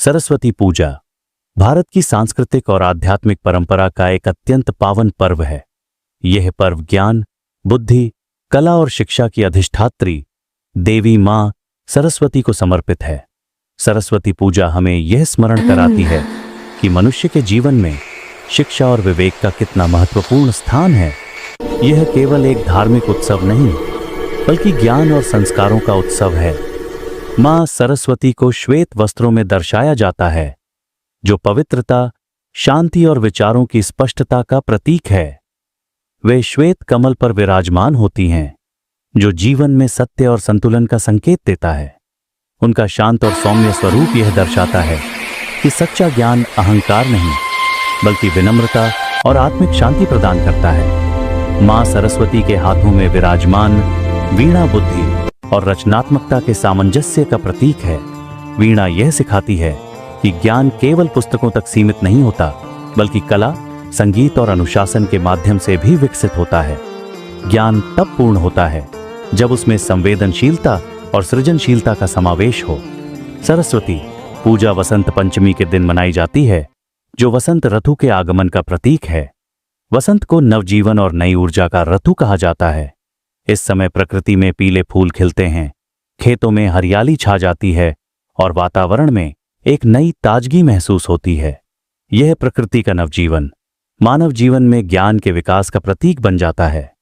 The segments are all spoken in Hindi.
सरस्वती पूजा भारत की सांस्कृतिक और आध्यात्मिक परंपरा का एक अत्यंत पावन पर्व है। यह पर्व ज्ञान, बुद्धि, कला और शिक्षा की अधिष्ठात्री देवी मां सरस्वती को समर्पित है। सरस्वती पूजा हमें यह स्मरण कराती है कि मनुष्य के जीवन में शिक्षा और विवेक का कितना महत्वपूर्ण स्थान है। यह केवल एक धार्मिक उत्सव नहीं, बल्कि ज्ञान और संस्कारों का उत्सव है। मां सरस्वती को श्वेत वस्त्रों में दर्शाया जाता है, जो पवित्रता, शांति और विचारों की स्पष्टता का प्रतीक है। वे श्वेत कमल पर विराजमान होती हैं, जो जीवन में सत्य और संतुलन का संकेत देता है। उनका शांत और सौम्य स्वरूप यह दर्शाता है कि सच्चा ज्ञान अहंकार नहीं, बल्कि विनम्रता और आत्मिक शांति प्रदान करता है। मां सरस्वती के हाथों में विराजमान वीणा बुद्धि और रचनात्मकता के सामंजस्य का प्रतीक है। वीणा यह सिखाती है कि ज्ञान केवल पुस्तकों तक सीमित नहीं होता, बल्कि कला, संगीत और अनुशासन के माध्यम से भी विकसित होता है। ज्ञान तब पूर्ण होता है जब उसमें संवेदनशीलता और सृजनशीलता का समावेश हो। सरस्वती पूजा वसंत पंचमी के दिन मनाई जाती है, जो वसंत ऋतु के आगमन का प्रतीक है। वसंत को नवजीवन और नई ऊर्जा का ऋतु कहा जाता है। इस समय प्रकृति में पीले फूल खिलते हैं, खेतों में हरियाली छा जाती है और वातावरण में एक नई ताजगी महसूस होती है। यह प्रकृति का नवजीवन मानव जीवन में ज्ञान के विकास का प्रतीक बन जाता है।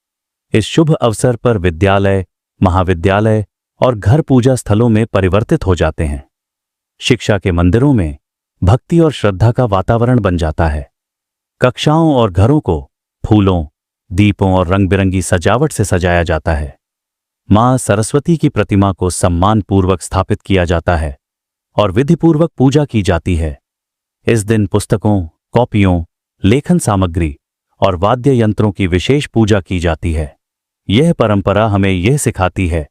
इस शुभ अवसर पर विद्यालय, महाविद्यालय और घर पूजा स्थलों में परिवर्तित हो जाते हैं। शिक्षा के मंदिरों में भक्ति और श्रद्धा का वातावरण बन जाता है। कक्षाओं और घरों को फूलों, दीपों और रंग बिरंगी सजावट से सजाया जाता है। मां सरस्वती की प्रतिमा को सम्मानपूर्वक स्थापित किया जाता है और विधिपूर्वक पूजा की जाती है। इस दिन पुस्तकों, कॉपियों, लेखन सामग्री और वाद्य यंत्रों की विशेष पूजा की जाती है। यह परंपरा हमें यह सिखाती है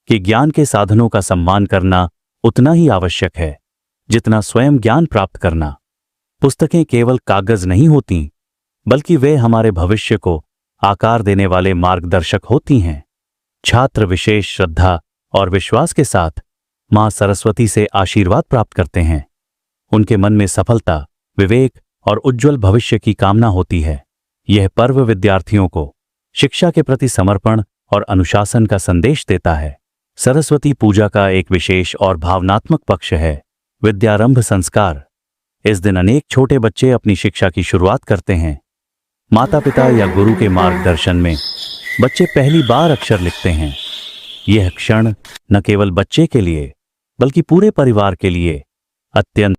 कि ज्ञान के साधनों का सम्मान करना उतना ही आवश्यक है जितना स्वयं ज्ञान प्राप्त करना। पुस्तकें केवल कागज नहीं होती, बल्कि वे हमारे भविष्य को आकार देने वाले मार्गदर्शक होती हैं। छात्र विशेष श्रद्धा और विश्वास के साथ मां सरस्वती से आशीर्वाद प्राप्त करते हैं। उनके मन में सफलता, विवेक और उज्जवल भविष्य की कामना होती है। यह पर्व विद्यार्थियों को शिक्षा के प्रति समर्पण और अनुशासन का संदेश देता है। सरस्वती पूजा का एक विशेष और भावनात्मक पक्ष है विद्यारंभ संस्कार। इस दिन अनेक छोटे बच्चे अपनी शिक्षा की शुरुआत करते हैं। माता पिता या गुरु के मार्गदर्शन में बच्चे पहली बार अक्षर लिखते हैं। यह क्षण न केवल बच्चे के लिए, बल्कि पूरे परिवार के लिए अत्यंत